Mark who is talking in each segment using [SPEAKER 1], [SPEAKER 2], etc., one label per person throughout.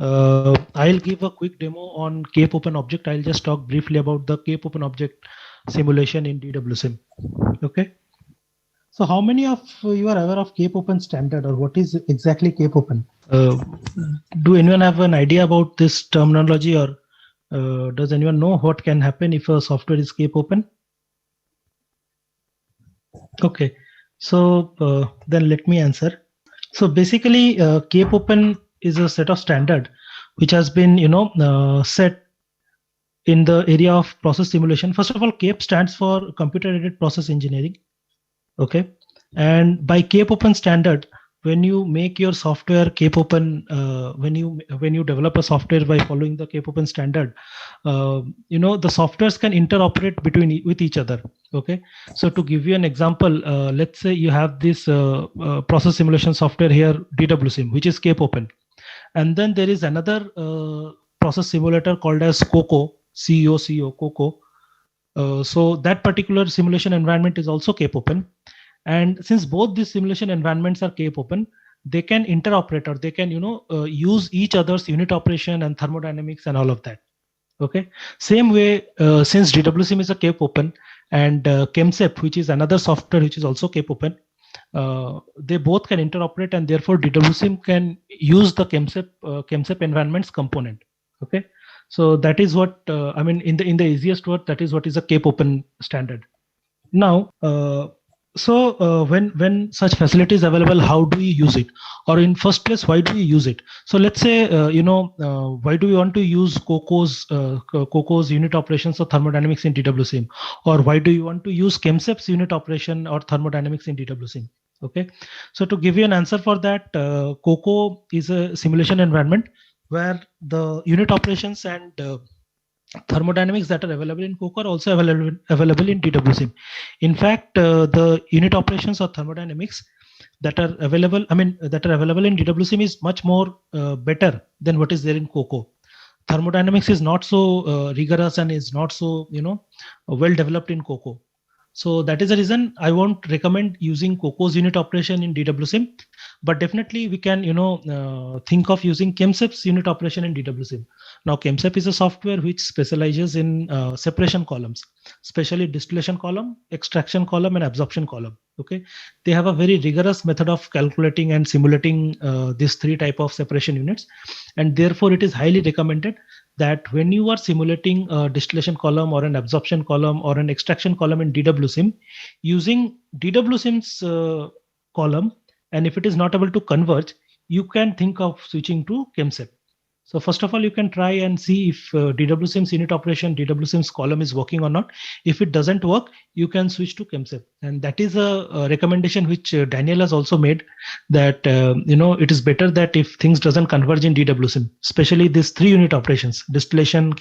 [SPEAKER 1] I'll give a quick demo on Cape Open Object. I'll just talk briefly about the Cape Open Object simulation in DWSim. Okay. So how many of you are aware of Cape Open standard, or what is exactly Cape Open? Do anyone have an idea about this terminology, or does anyone know what can happen if a software is Cape Open? Okay, so then let me answer. So basically, Cape Open is a set of standard which has been, set in the area of process simulation. First of all, CAPE stands for Computer Aided Process Engineering. Okay, and by Cape Open standard, when you make your software Cape Open, when you develop a software by following the Cape Open standard, the softwares can interoperate with each other. Okay, so to give you an example, let's say you have this process simulation software here, DWSim, which is Cape Open, and then there is another process simulator called as COCO, COCO. So that particular simulation environment is also Cape Open. And since both these simulation environments are Cape Open, they can interoperate, or they can use each other's unit operation and thermodynamics and all of that. Okay. Same way, since DWSim is a Cape Open, and ChemSep, which is another software which is also Cape Open, they both can interoperate, and therefore DWSim can use the ChemSep environments component. Okay. So that is what I mean, in the easiest word, that is what is a Cape Open standard. Now, when such facility is available, how do we use it? Or in first place, why do we use it? So let's say, why do we want to use COCO's unit operations or thermodynamics in DWSim? Or why do you want to use ChemSep's unit operation or thermodynamics in DWSim? Okay, so to give you an answer for that, COCO is a simulation environment where the unit operations and thermodynamics that are available in COCO are also available in DWSim. In fact, the unit operations or thermodynamics that are available, in DWSim is much more better than what is there in COCO. Thermodynamics is not so rigorous and is not so well developed in COCO. So that is the reason I won't recommend using COCO's unit operation in DWSim, but definitely we can think of using ChemSep's unit operation in DWSim. Now, ChemSep is a software which specializes in separation columns, especially distillation column, extraction column, and absorption column. Okay, they have a very rigorous method of calculating and simulating these three type of separation units, and therefore it is highly recommended that when you are simulating a distillation column or an absorption column or an extraction column in DWSim, using DWSim's column, and if it is not able to converge, you can think of switching to ChemSep. So first of all, you can try and see if DWSim's unit operation, DWSim's column is working or not. If it doesn't work, you can switch to ChemSep. And that is a recommendation which Daniel has also made, that it is better that if things doesn't converge in DWSim, especially these three unit operations, distillation,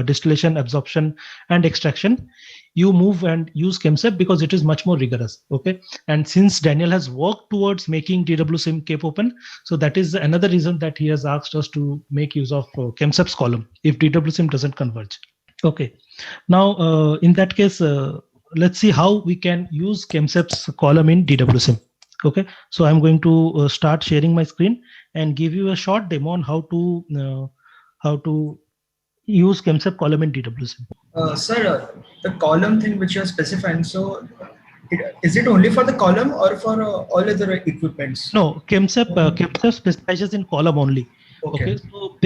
[SPEAKER 1] distillation, absorption, and extraction, you move and use ChemSep because it is much more rigorous. Okay, and since Daniel has worked towards making DWSim Cape Open, so that is another reason that he has asked us to make use of ChemSep's column if DWSim doesn't converge. Okay, now in that case, let's see how we can use ChemSep's column in DWSim. Okay, so I'm going to start sharing my screen and give you a short demo on how to use ChemSep column in DWSim.
[SPEAKER 2] Sir, the column thing which you are specifying, so is it only for the column or for all other equipments?
[SPEAKER 1] No, ChemSep specializes in column only. Okay, so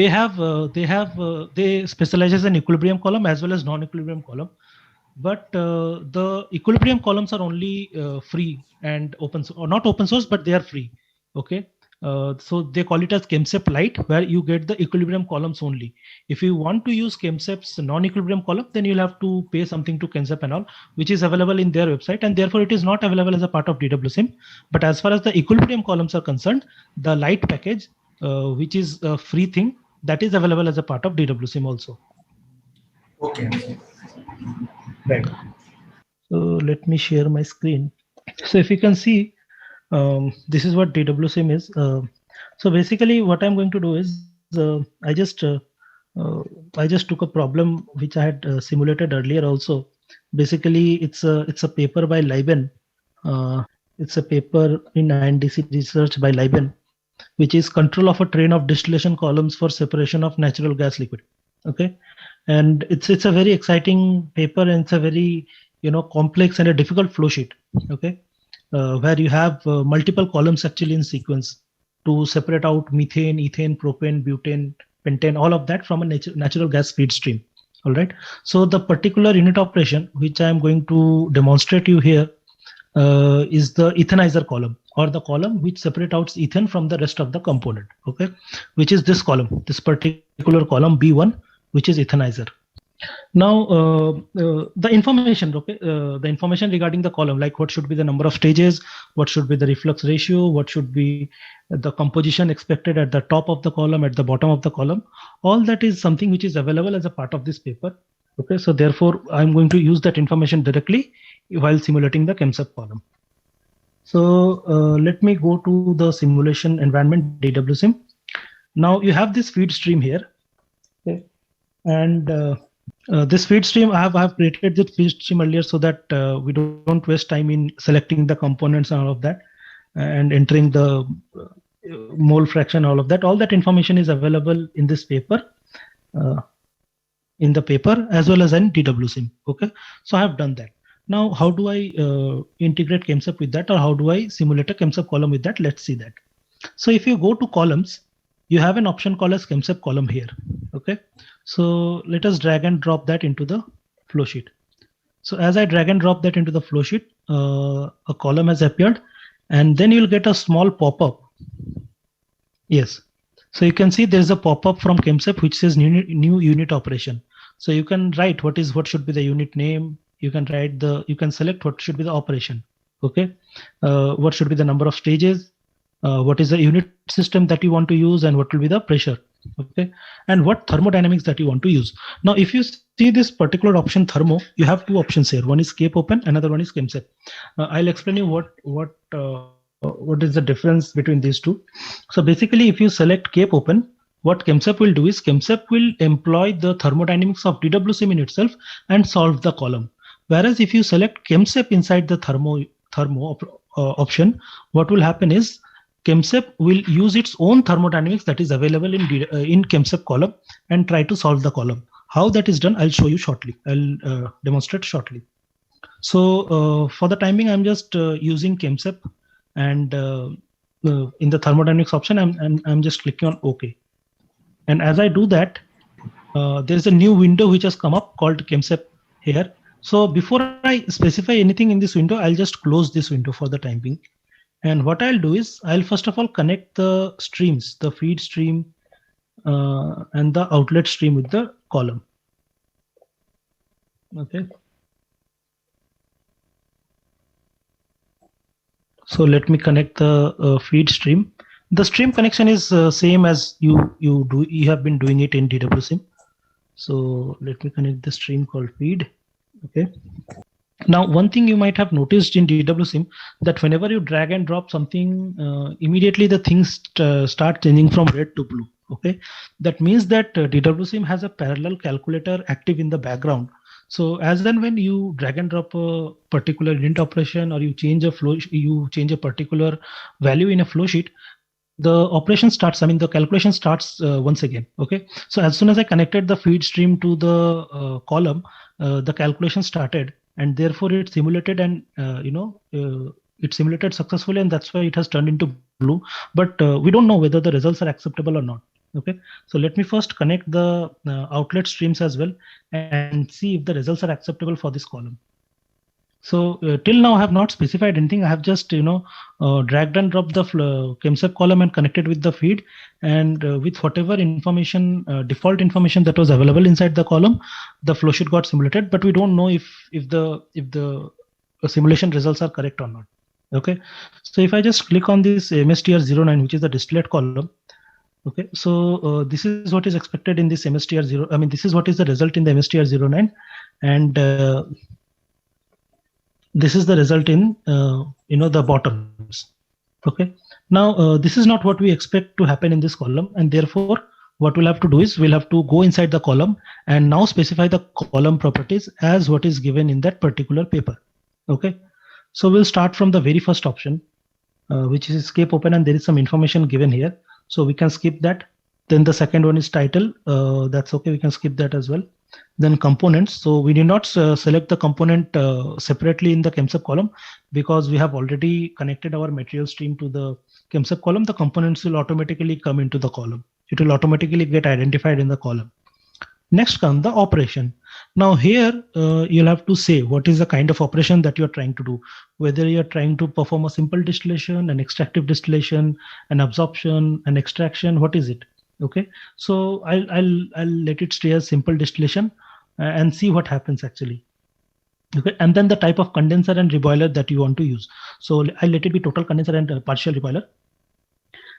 [SPEAKER 1] they specializes in equilibrium column as well as non-equilibrium column, but the equilibrium columns are only free and open, or not open source, but they are free. Okay. So they call it as ChemSep Lite, where you get the equilibrium columns only. If you want to use ChemSep's non-equilibrium column, then you'll have to pay something to ChemSep and all, which is available in their website, and therefore it is not available as a part of DWSim. But as far as the equilibrium columns are concerned, the Lite package, which is a free thing, that is available as a part of DWSim also.
[SPEAKER 2] Okay. Right.
[SPEAKER 1] So let me share my screen. So if you can see, this is what DWSim is. So basically what I'm going to do is I just took a problem which I had simulated earlier also. Basically it's a paper by Lieben. It's a paper in INDC research by Lieben. which is control of a train of distillation columns for separation of natural gas liquid. Okay, and it's a very exciting paper, and it's a very complex and a difficult flow sheet. Okay, where you have multiple columns actually in sequence to separate out methane, ethane, propane, butane, pentane, all of that from a natural gas feed stream. All right. So the particular unit operation which I am going to demonstrate you here is the ethanizer column, or the column which separate out ethane from the rest of the component. Okay, which is this column, this particular column B1, which is ethanizer. Now the information, the information regarding the column, like what should be the number of stages, what should be the reflux ratio, what should be the composition expected at the top of the column, at the bottom of the column, all that is something which is available as a part of this paper. Okay, so therefore I'm going to use that information directly while simulating the ChemSep column. So let me go to the simulation environment DWSim. Now you have this feed stream here. Okay, and this feed stream, I have created this feed stream earlier so that we don't waste time in selecting the components and all of that, and entering the mole fraction, all of that. All that information is available in this paper, as well as in DWSim. Okay, so I have done that. Now, how do I integrate ChemSep with that, or how do I simulate a ChemSep column with that? Let's see that. So if you go to columns, you have an option called as ChemSep column here. Okay, so let us drag and drop that into the flow sheet. So as I drag and drop that into the flow sheet, a column has appeared, and then you'll get a small pop-up. Yes, so you can see there's a pop-up from ChemSep which says new unit operation. So you can write what should be the unit name. You can select what should be the operation. Okay, what should be the number of stages, what is the unit system that you want to use, and what will be the pressure. Okay, and what thermodynamics that you want to use. Now, if you see this particular option thermo, you have two options here. One is Cape Open, another one is ChemSep. I'll explain you what is the difference between these two. So basically, if you select Cape Open, what ChemSep will do is ChemSep will employ the thermodynamics of DWSim in itself and solve the column. Whereas if you select ChemSep inside the thermo option, what will happen is ChemSep will use its own thermodynamics that is available in ChemSep column and try to solve the column. How that is done, I'll show you shortly. I'll demonstrate shortly. So for the time being, I'm just using ChemSep, and in the thermodynamics option, I'm just clicking on OK. And as I do that, there's a new window which has come up called ChemSep here. So before I specify anything in this window, I'll just close this window for the time being. And what I'll do is I'll first of all connect the streams, the feed stream and the outlet stream with the column. Okay. So let me connect the feed stream. The stream connection is same as you have been doing it in DWSim. So let me connect the stream called feed. Okay. Now, one thing you might have noticed in DWSim, that whenever you drag and drop something, immediately the things start changing from red to blue. Okay, that means that DWSim has a parallel calculator active in the background. So as then when you drag and drop a particular unit operation, or you change a particular value in a flow sheet, the operation starts, the calculation starts once again. Okay, so as soon as I connected the feed stream to the column, the calculation started, and therefore it simulated, and it simulated successfully, and that's why it has turned into blue. But we don't know whether the results are acceptable or not. Okay, so let me first connect the outlet streams as well and see if the results are acceptable for this column. So till now I have not specified anything. I have just dragged and dropped the ChemSep column and connected with the feed, and with whatever information, default information that was available inside the column, the flow sheet got simulated. But we don't know if the simulation results are correct or not. Okay, so if I just click on this MSTR09, which is the distillate column. Okay, so this is what is expected in this MSTR0. This is what is the result in the MSTR09, and this is the result in the bottoms. Okay, now this is not what we expect to happen in this column, and therefore what we'll have to do is we'll have to go inside the column and now specify the column properties as what is given in that particular paper. Okay, so we'll start from the very first option. which is escape open, and there is some information given here. So we can skip that. Then the second one is title. That's okay. We can skip that as well. Then components. So we need not select the component separately in the ChemSep column because we have already connected our material stream to the ChemSep column. The components will automatically come into the column. It will automatically get identified in the column. Next comes the operation. Now here you'll have to say what is the kind of operation that you're trying to do, whether you're trying to perform a simple distillation, an extractive distillation, an absorption, an extraction, what is it? Okay, so I'll let it stay as simple distillation and see what happens actually. Okay, and then the type of condenser and reboiler that you want to use. So I'll let it be total condenser and partial reboiler.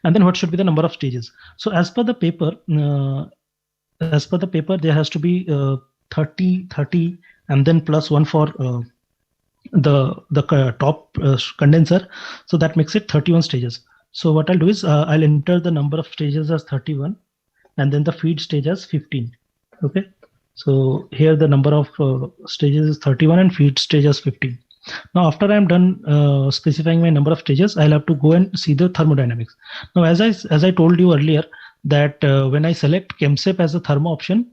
[SPEAKER 1] And then what should be the number of stages? So as per the paper, there has to be 30, and then plus one for the top condenser. So that makes it 31 stages. So what I'll do is I'll enter the number of stages as 31 and then the feed stage as 15. Okay. So here the number of stages is 31 and feed stage as 15. Now, after I'm done specifying my number of stages, I'll have to go and see the thermodynamics. Now, as I told you earlier, that when I select ChemSep as a thermo option,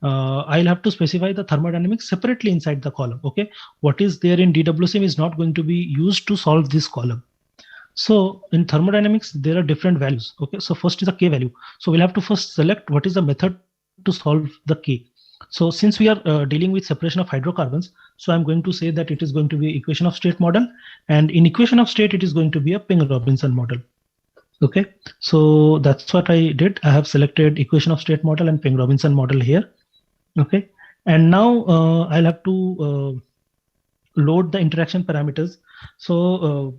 [SPEAKER 1] I'll have to specify the thermodynamics separately inside the column. Okay, what is there in DWSIM is not going to be used to solve this column. So in thermodynamics, there are different values. Okay, so first is a K value. So we'll have to first select what is the method to solve the K. So since we are dealing with separation of hydrocarbons, so I'm going to say that it is going to be equation of state model, and in equation of state, it is going to be a Ping-Robinson model. Okay, so that's what I did. I have selected equation of state model and Ping-Robinson model here. Okay, and now I'll have to load the interaction parameters. So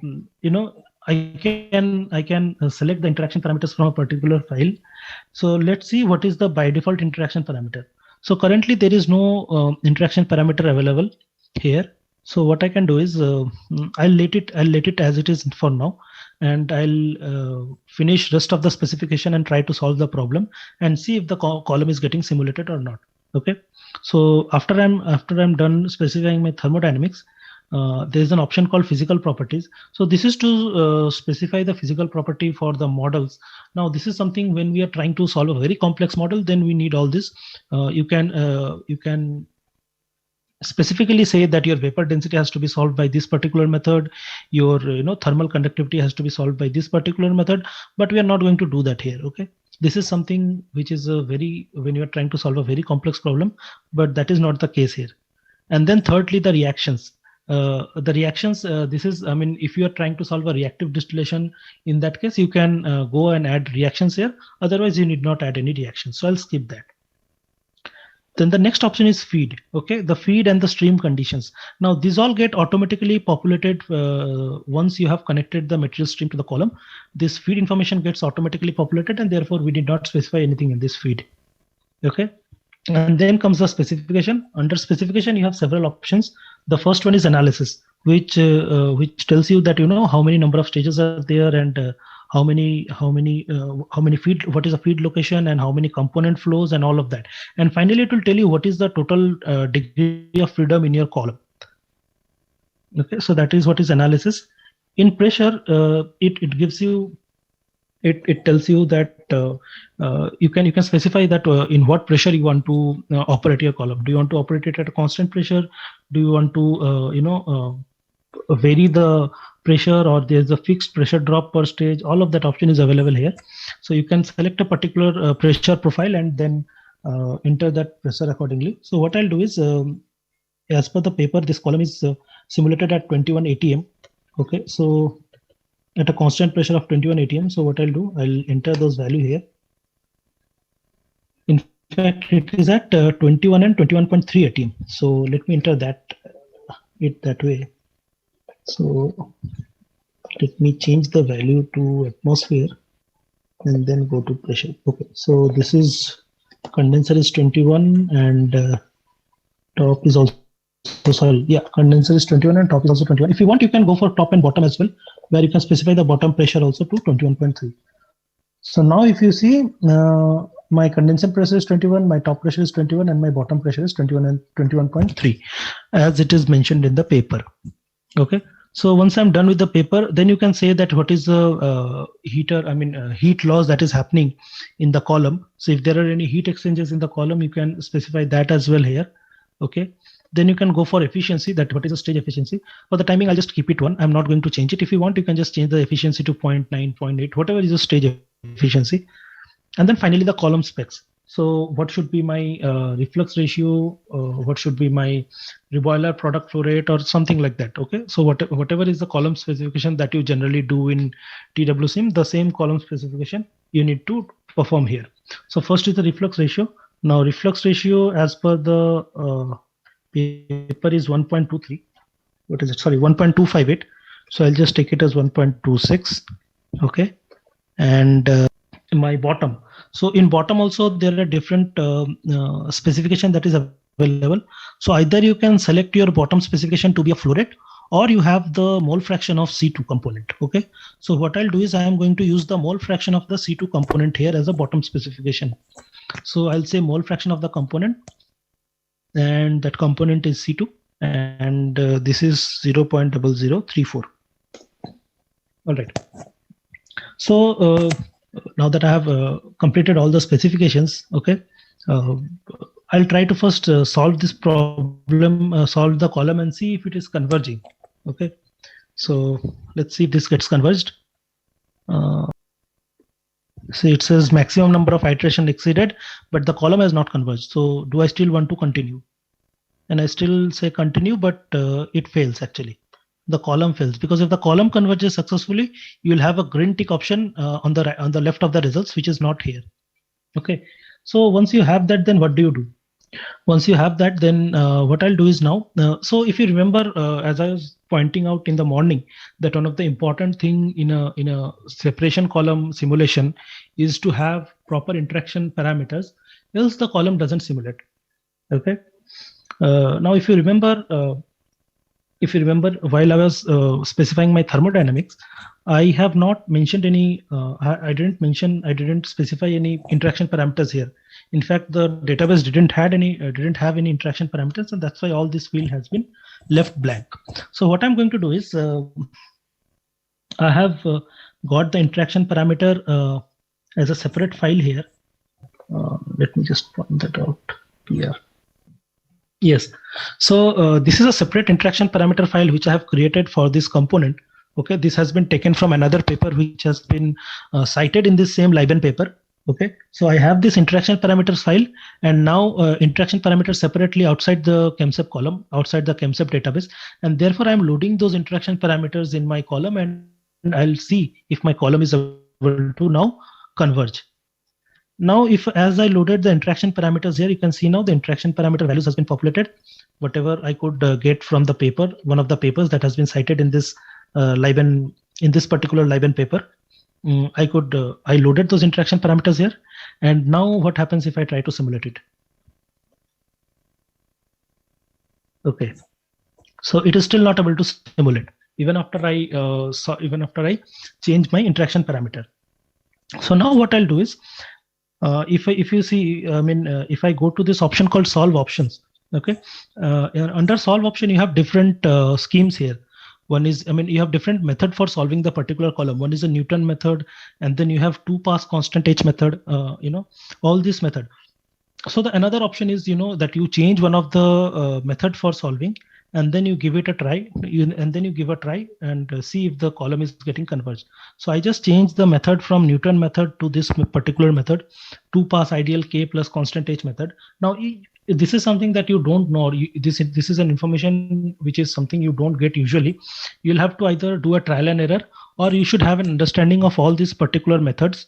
[SPEAKER 1] I can select the interaction parameters from a particular file. So let's see what is the by default interaction parameter. So currently there is no interaction parameter available here. So what I can do is I'll let it as it is for now, and I'll finish rest of the specification and try to solve the problem and see if the column is getting simulated or not. Okay. So after I'm done specifying my thermodynamics, there's an option called physical properties. So this is to specify the physical property for the models. Now this is something when we are trying to solve a very complex model, then we need all this. You can specifically say that your vapor density has to be solved by this particular method, your thermal conductivity has to be solved by this particular method, but we are not going to do that here. Okay, this is something which is when you are trying to solve a very complex problem, but that is not the case here. And then thirdly, the reactions. This is, I mean, if you are trying to solve a reactive distillation, in that case you can go and add reactions here, otherwise you need not add any reactions. So I'll skip that. Then the next option is feed. Okay, the feed and the stream conditions. Now these all get automatically populated once you have connected the material stream to the column. This feed information gets automatically populated, and therefore we did not specify anything in this feed. Okay, and then comes the specification. Under specification, you have several options. The first one is analysis, which tells you that how many number of stages are there, and how many feed, what is the feed location, and how many component flows, and all of that. And finally, it will tell you what is the total degree of freedom in your column. Okay, so that is what is analysis. In pressure, it gives you, it tells you that you can specify that in what pressure you want to operate your column. Do you want to operate it at a constant pressure? Do you want to vary the pressure, or there's a fixed pressure drop per stage? All of that option is available here. So you can select a particular pressure profile and then enter that pressure accordingly. So what I'll do is, as per the paper, this column is simulated at 21 atm. Okay, so at a constant pressure of 21 atm. So what I'll do, I'll enter those value here. In fact, it is at 21 and 21.3 atm. So let me enter it that way. So let me change the value to atmosphere and then go to pressure. Okay, so this is condenser is 21 and top is also, condenser is 21 and top is also 21. If you want, you can go for top and bottom as well, where you can specify the bottom pressure also to 21.3. So now if you see, my condenser pressure is 21, my top pressure is 21, and my bottom pressure is 21 and 21.3, as it is mentioned in the paper. Okay, So once I'm done with the paper, then you can say that what is the heat loss that is happening in the column. So if there are any heat exchanges in the column, you can specify that as well here. Okay. Then you can go for efficiency, that what is the stage efficiency. For the timing, I'll just keep it 1. I'm not going to change it. If you want, you can just change the efficiency to 0.9, 0.8, whatever is the stage efficiency. And then finally the column specs. So what should be my reflux ratio? What should be my reboiler product flow rate or something like that? Okay. So whatever is the column specification that you generally do in TWSIM, the same column specification you need to perform here. So first is the reflux ratio. Now reflux ratio as per the paper is 1.23. What is it? Sorry, 1.258. So I'll just take it as 1.26. Okay. And my bottom. So in bottom also there are different specification that is available. So either you can select your bottom specification to be a flow rate, or you have the mole fraction of C2 component. Okay. So what I'll do is I am going to use the mole fraction of the C2 component here as a bottom specification. So I'll say mole fraction of the component, and that component is C2, and this is 0.0034. All right. So now that I have completed all the specifications, okay, I'll try to first solve this problem, solve the column and see if it is converging. Okay, so let's see if this gets converged. See, it says maximum number of iteration exceeded, but the column has not converged. So do I still want to continue? And I still say continue, but it fails actually. The column fails, because if the column converges successfully, you will have a green tick option on the left of the results, which is not here. Okay. So once you have that, then what do you do? Once you have that, then what I'll do is now. So if you remember, as I was pointing out in the morning, that one of the important thing in a separation column simulation is to have proper interaction parameters, else the column doesn't simulate. Okay. Now, if you remember, while I was specifying my thermodynamics, I have not mentioned any. I didn't specify any interaction parameters here. In fact, the database didn't have any interaction parameters, and that's why all this field has been left blank. So what I'm going to do is I have got the interaction parameter as a separate file here. Let me just point that out here. Yes. So this is a separate interaction parameter file which I have created for this component. Okay. This has been taken from another paper which has been cited in this same Liben paper. Okay. So I have this interaction parameters file, and now interaction parameters separately outside the ChemSep column, outside the ChemSep database. And therefore I'm loading those interaction parameters in my column, and I'll see if my column is able to now converge. Now, if as I loaded the interaction parameters here, you can see now the interaction parameter values has been populated. Whatever I could get from the paper, one of the papers that has been cited in this Liben, in this particular Liben paper, I loaded those interaction parameters here. And now what happens if I try to simulate it? Okay, so it is still not able to simulate even after I change my interaction parameter. So now what I'll do is, if you see, if I go to this option called solve options, okay, under solve option you have different schemes here. One is, you have different method for solving the particular column. One is a Newton method, and then you have 2-pass constant H method. All this method. So the another option is, that you change one of the method for solving, and then you give it a try, and see if the column is getting converged. So I just changed the method from Newton method to this particular method, 2-pass ideal K plus constant H method. Now, this is something that you don't know. This is an information which is something you don't get usually. You'll have to either do a trial and error, or you should have an understanding of all these particular methods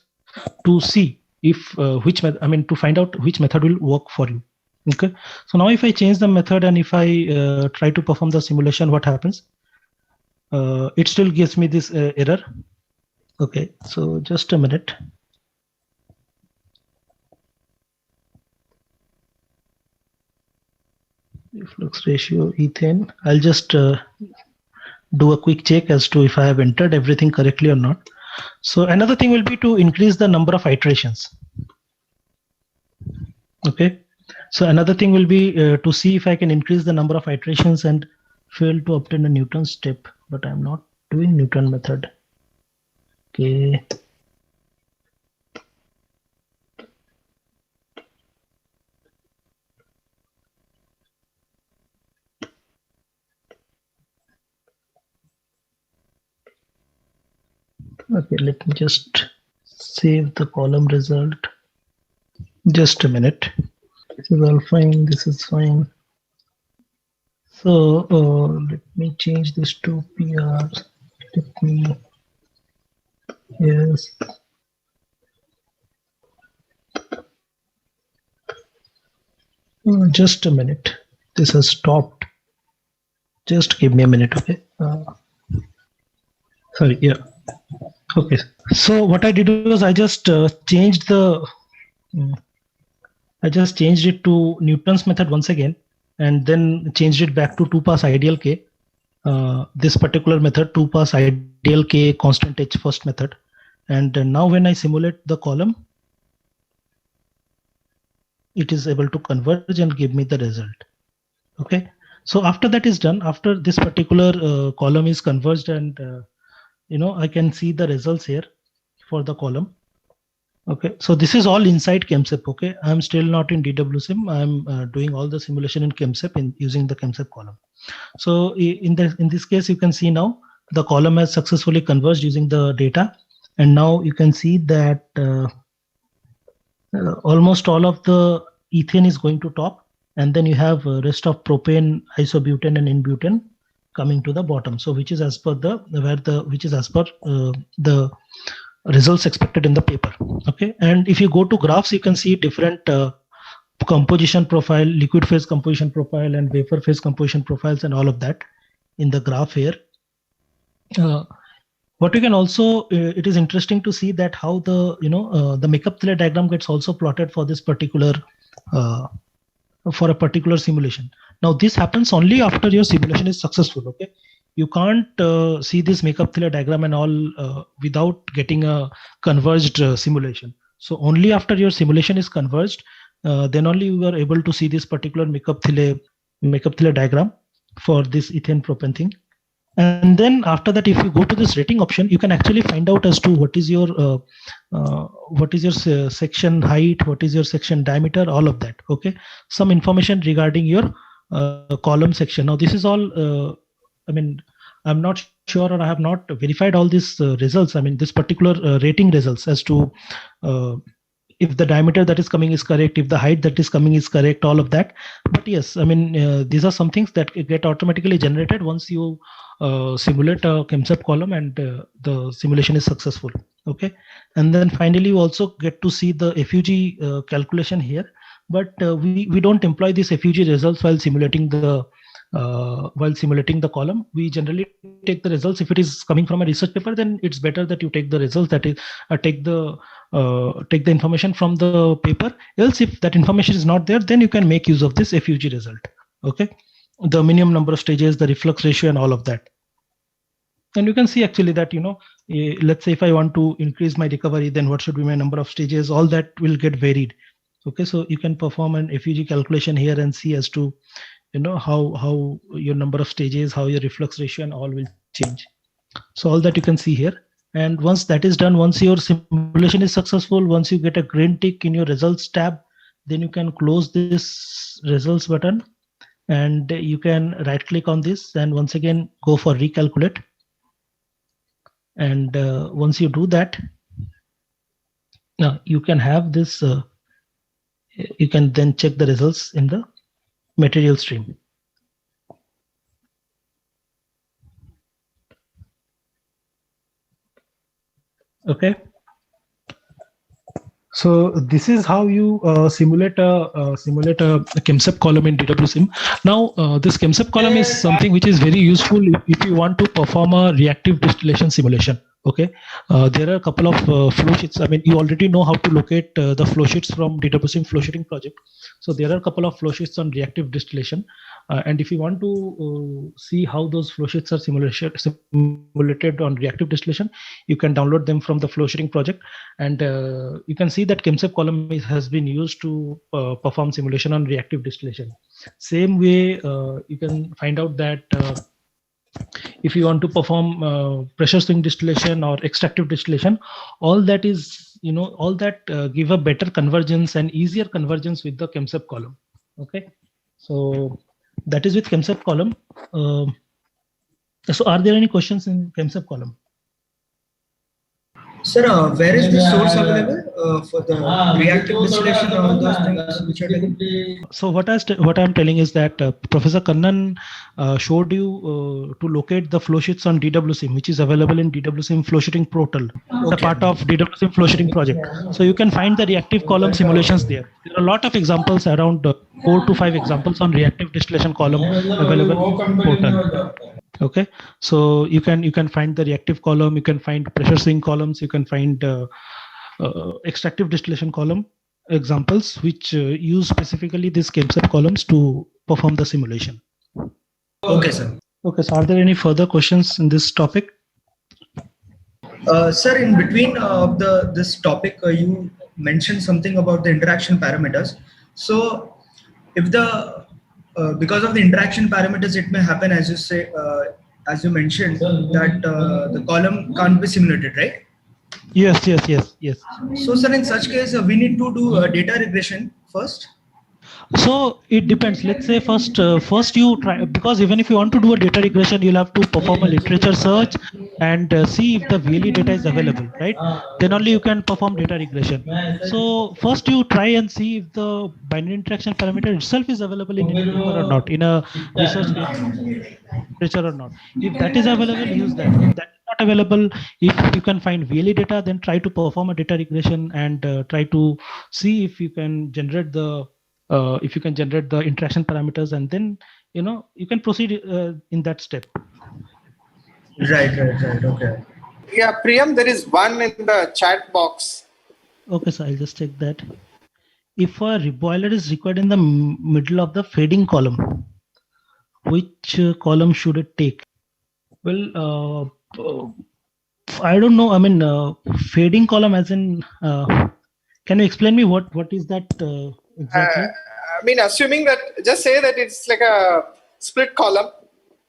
[SPEAKER 1] to see if to find out which method will work for you. Okay, so now if I change the method and if I try to perform the simulation, what happens? It still gives me this error. Okay, so just a minute. Reflux ratio, ethane. I'll just do a quick check as to if I have entered everything correctly or not. So another thing will be to increase the number of iterations. Okay, so another thing will be to see if I can increase the number of iterations and fail to obtain a Newton step. but I'm not doing Newton method. Okay. Okay, let me just save the column result. Just a minute. This is all fine. This is fine. So let me change this to PR. Let me, yes. Just a minute. This has stopped. Just give me a minute, okay? Sorry, yeah. Okay. So what I did was I just changed the. I just changed it to Newton's method once again, and then changed it back to 2-pass ideal K. This particular method, 2-pass ideal K constant H first method. And now when I simulate the column, it is able to converge and give me the result. Okay. So after that is done, after this particular column is converged, and I can see the results here for the column. Okay, so this is all inside ChemSep. Okay, I'm still not in DWSim. I'm doing all the simulation in ChemSep in using the ChemSep column. So in this case, you can see now the column has successfully converged using the data, and now you can see that almost all of the ethane is going to top, and then you have rest of propane, isobutane, and n-butane coming to the bottom. So which is as per the the results expected in the paper. Okay, and if you go to graphs, you can see different composition profile, liquid phase composition profile, and vapor phase composition profiles, and all of that in the graph here. What you can also, it is interesting to see that how the the Makeup-Thiele diagram gets also plotted for this particular for a particular simulation. Now this happens only after your simulation is successful. Okay, you can't see this Makeup-Thiele diagram and all without getting a converged simulation. So only after your simulation is converged, then only you are able to see this particular Makeup-Thiele diagram for this ethane propane thing. And then after that, if you go to this rating option, you can actually find out as to what is your section height, what is your section diameter, all of that. Okay, some information regarding your column section. Now this is all. I mean, I'm not sure, or I have not verified all these results. I mean, this particular rating results as to if the diameter that is coming is correct, if the height that is coming is correct, all of that. But yes, I mean, these are some things that get automatically generated once you simulate a ChemSep column and the simulation is successful. Okay, and then finally you also get to see the FUG calculation here. But we don't employ these FUG results while simulating the column. We generally take the results. If it is coming from a research paper, then it's better that you take the results, that is take the information from the paper. Else, if that information is not there, then you can make use of this FUG result. Okay, the minimum number of stages, the reflux ratio, and all of that. And you can see actually that, let's say if I want to increase my recovery, then what should be my number of stages? All that will get varied. Okay, so you can perform an FUG calculation here and see as to how your number of stages, how your reflux ratio, and all will change. So all that you can see here. And once that is done, once your simulation is successful, once you get a green tick in your results tab, then you can close this results button, and you can right click on this and once again go for recalculate. And once you do that, now you can have this, you can then check the results in the material stream. Okay. So this is how you simulate a ChemSep column in DWSim. Now this ChemSep column is something which is very useful if you want to perform a reactive distillation simulation. Okay, there are a couple of flow sheets. I mean, you already know how to locate the flow sheets from DWSim flow sheeting project. So there are a couple of flow sheets on reactive distillation. And if you want to see how those flow sheets are simulated on reactive distillation, you can download them from the flow sheeting project. And you can see that ChemSep column has been used to perform simulation on reactive distillation. Same way, you can find out that if you want to perform pressure swing distillation or extractive distillation, all that is, all that give a better convergence and easier convergence with the ChemSep column. Okay, so that is with ChemSep column. So are there any questions in ChemSep column?
[SPEAKER 2] Sir, where is the source available for the reactive distillation and all those things which are taken?
[SPEAKER 1] So what I'm telling is that Professor Kannan showed you to locate the flow sheets on DWSIM, which is available in DWSIM flowsheeting portal, the part of DWSIM flowsheeting project. So you can find the reactive column simulations there. There are a lot of examples, around 4 to 5 examples on reactive distillation column available in the portal. Okay, so you can find the reactive column, you can find pressure swing columns, you can find extractive distillation column examples which use specifically these ChemSep columns to perform the simulation.
[SPEAKER 2] Okay, sir.
[SPEAKER 1] Okay, so are there any further questions in this topic?
[SPEAKER 2] Sir, in between this topic, you mentioned something about the interaction parameters. So, if the because of the interaction parameters, it may happen, as you say, as you mentioned, that the column can't be simulated, right?
[SPEAKER 1] Yes.
[SPEAKER 2] So, sir, in such case, we need to do data regression first.
[SPEAKER 1] So it depends. Let's say first you try, because even if you want to do a data regression, you'll have to perform a literature search and see if the VLE data is available, right? Then only you can perform data regression. So first you try and see if the binary interaction parameter itself is available in any paper or not, in a research literature or not. If that is available, use that. If that is not available, if you can find VLE data, then try to perform a data regression and try to see if you can generate the interaction parameters, and then you can proceed in that step.
[SPEAKER 2] Right. Okay.
[SPEAKER 3] Yeah, Priyam, there is one in the chat box.
[SPEAKER 1] Okay, so I'll just check that. If a reboiler is required in the middle of the fading column, which column should it take? Well, I don't know. I mean, fading column as in, can you explain me what is that exactly?
[SPEAKER 3] I mean, assuming that, just say that it's like a split column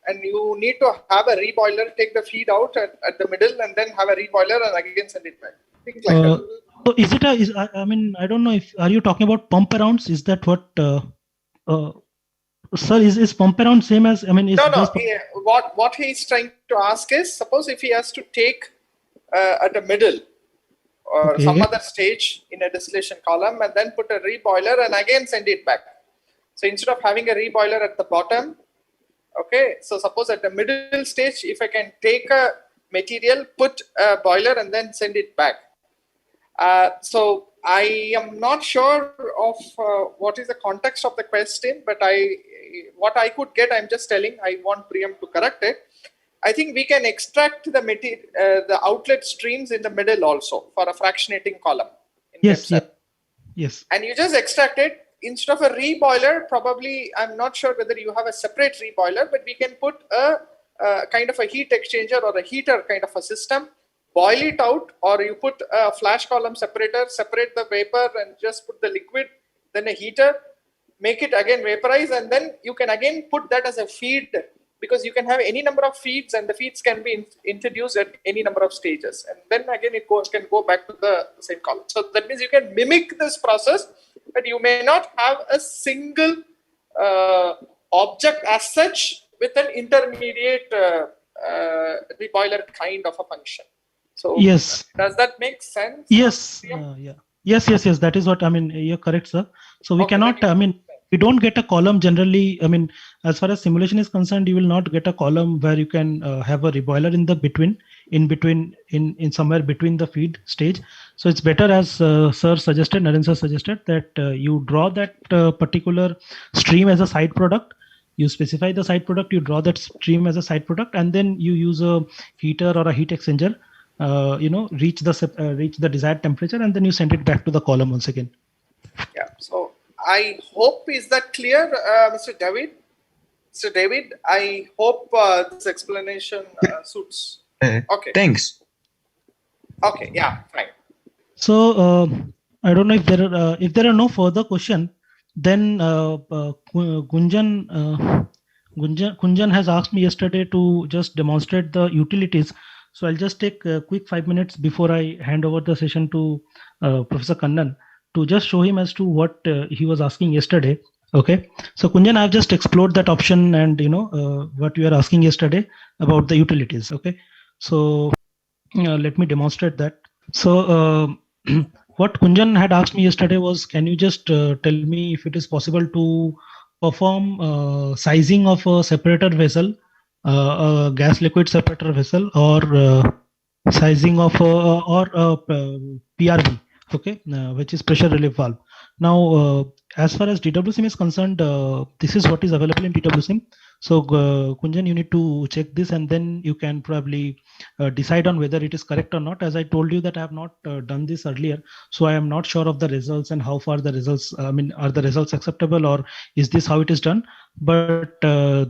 [SPEAKER 3] and you need to have a reboiler, take the feed out at the middle and then have a reboiler and again send it back. Things like that.
[SPEAKER 1] So is it I mean, I don't know if, are you talking about pump arounds? Is that what, sir, is pump around same as, I mean, is
[SPEAKER 3] no. What he's trying to ask is, suppose if he has to take at the middle or some other stage in a distillation column and then put a reboiler and again send it back. So instead of having a reboiler at the bottom, okay, so suppose at the middle stage, if I can take a material, put a boiler and then send it back. So I am not sure of what is the context of the question, but what I could get, I'm just telling, I want Priyam to correct it. I think we can extract the material, the outlet streams in the middle also for a fractionating column.
[SPEAKER 1] Yes.
[SPEAKER 3] And you just extract it instead of a reboiler. Probably, I'm not sure whether you have a separate reboiler, but we can put a kind of a heat exchanger or a heater kind of a system, boil it out, or you put a flash column separator, separate the vapor and just put the liquid, then a heater, make it again vaporize, and then you can again put that as a feed, because you can have any number of feeds and the feeds can be introduced at any number of stages. And then again, it can go back to the same column. So that means you can mimic this process, but you may not have a single object as such with an intermediate reboiler kind of a function. So
[SPEAKER 1] yes,
[SPEAKER 3] does that make sense?
[SPEAKER 1] Yes. Yes. That is what I mean. You're correct, sir. So we cannot. I mean, we don't get a column generally. I mean, as far as simulation is concerned, you will not get a column where you can have a reboiler in somewhere between the feed stage. So it's better, as Naren sir suggested, that you draw that particular stream as a side product. You specify the side product, you draw that stream as a side product, and then you use a heater or a heat exchanger, reach the desired temperature, and then you send it back to the column once again.
[SPEAKER 3] Yeah. So I hope, is that clear, Mr. David? Mr. David, I hope this explanation suits. Okay.
[SPEAKER 4] Thanks.
[SPEAKER 3] Okay. Yeah. Fine.
[SPEAKER 1] So I don't know if there are no further questions. Then Gunjan, Kunjan has asked me yesterday to just demonstrate the utilities. So I'll just take a quick 5 minutes before I hand over the session to Professor Kannan to just show him as to what he was asking yesterday. Okay. So Kunjan, I've just explored that option and what you were asking yesterday about the utilities. Okay. So let me demonstrate that. So what Kunjan had asked me yesterday was, can you just tell me if it is possible to perform sizing of a separator vessel, a gas liquid separator vessel, or sizing of PRV, okay, which is pressure relief valve. Now, as far as DWSIM is concerned, this is what is available in DWSIM. So Kunjan, you need to check this and then you can probably decide on whether it is correct or not. As I told you that I have not done this earlier, so I am not sure of the results and how far the results, I mean, are the results acceptable or is this how it is done? But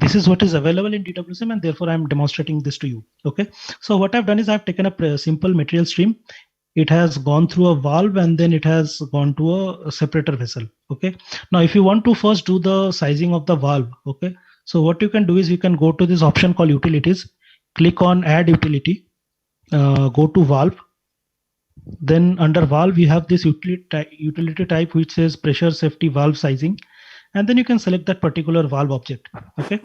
[SPEAKER 1] this is what is available in DWSIM and therefore I am demonstrating this to you. Okay. So what I've done is I've taken a simple material stream. It has gone through a valve and then it has gone to a separator vessel. Okay. Now, if you want to first do the sizing of the valve, okay. So what you can do is you can go to this option called utilities, click on add utility, go to valve. Then under valve, you have this utility type which says pressure safety valve sizing. And then you can select that particular valve object. Okay.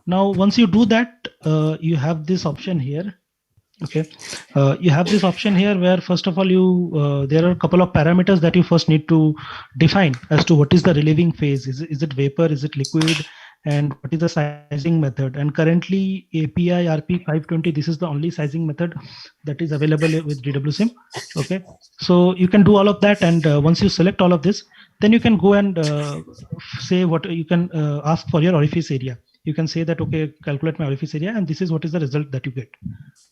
[SPEAKER 1] Now, once you do that, you have this option here. Okay. You have this option here where first of all, there are a couple of parameters that you first need to define as to what is the relieving phase. Is it vapor? Is it liquid? And what is the sizing method? And currently API RP 520, this is the only sizing method that is available with DWSIM. Okay. So you can do all of that. And once you select all of this, then you can go and say what you can ask for your orifice area. You can say that, okay, calculate my orifice area, and this is what is the result that you get.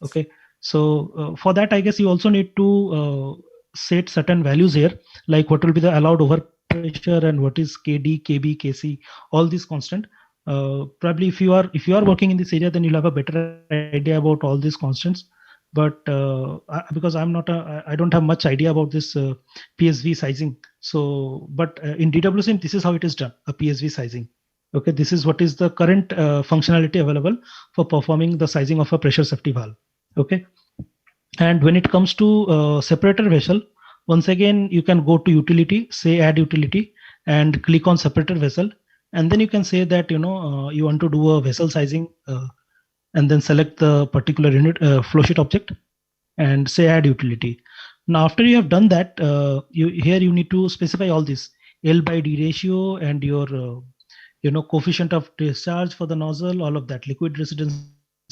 [SPEAKER 1] Okay. So for that, I guess you also need to set certain values here, like what will be the allowed overpressure and what is KD, KB, KC, all these constant. Probably if you are working in this area, then you'll have a better idea about all these constants. But because I don't have much idea about this PSV sizing. So, but in DWSIM, this is how it is done, a PSV sizing. Okay, this is what is the current functionality available for performing the sizing of a pressure safety valve. Okay, and when it comes to separator vessel, once again you can go to utility, say add utility, and click on separator vessel, and then you can say that you want to do a vessel sizing, and then select the particular unit flowsheet object, and say add utility. Now, after you have done that, you need to specify all this L by D ratio and your coefficient of discharge for the nozzle, all of that, liquid residence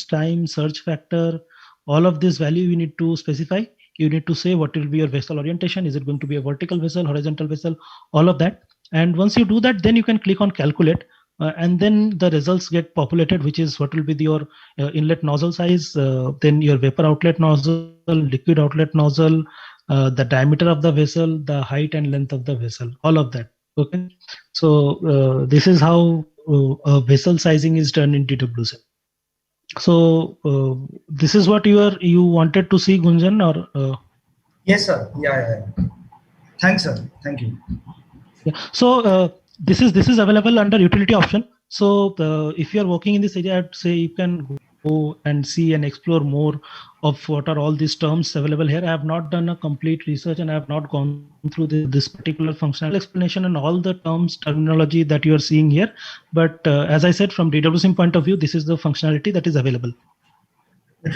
[SPEAKER 1] time, surge factor, all of this value you need to specify. You need to say what will be your vessel orientation. Is it going to be a vertical vessel, horizontal vessel, all of that. And once you do that, then you can click on calculate, and then the results get populated, which is what will be your inlet nozzle size, then your vapor outlet nozzle, liquid outlet nozzle, the diameter of the vessel, the height and length of the vessel, all of that. Okay, so this is how vessel sizing is done in DWSIM. So this is what you wanted to see, Gunjan, or?
[SPEAKER 2] Yes, sir. Yeah. Thanks, sir. Thank you.
[SPEAKER 1] Yeah. So this is available under utility option. So if you are working in this area, I'd say you can go and see and explore more of what are all these terms available here. I have not done a complete research and I have not gone through this particular functional explanation and all the terminology that you are seeing here. But as I said, from DWSIM point of view, this is the functionality that is available.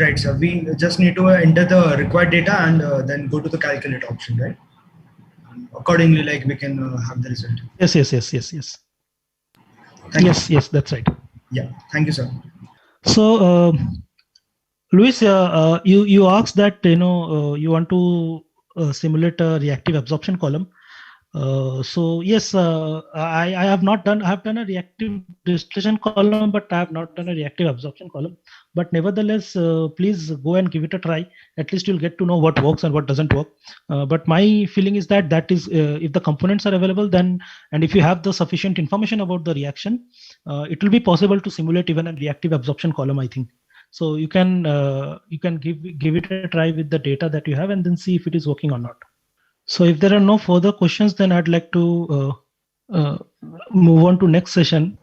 [SPEAKER 2] Right, sir. We just need to enter the required data and then go to the calculate option, right? Accordingly, like we can have the result.
[SPEAKER 1] Yes. Yes, that's right.
[SPEAKER 2] Yeah, thank you, sir.
[SPEAKER 1] So, Luis, you asked that you want to simulate a reactive absorption column. So yes, I have not done. I have done a reactive distillation column, but I have not done a reactive absorption column. But nevertheless, please go and give it a try. At least you'll get to know what works and what doesn't work. But my feeling is that is if the components are available, then and if you have the sufficient information about the reaction, it will be possible to simulate even a reactive absorption column, I think. So you can give it a try with the data that you have and then see if it is working or not. So if there are no further questions, then I'd like to move on to next session.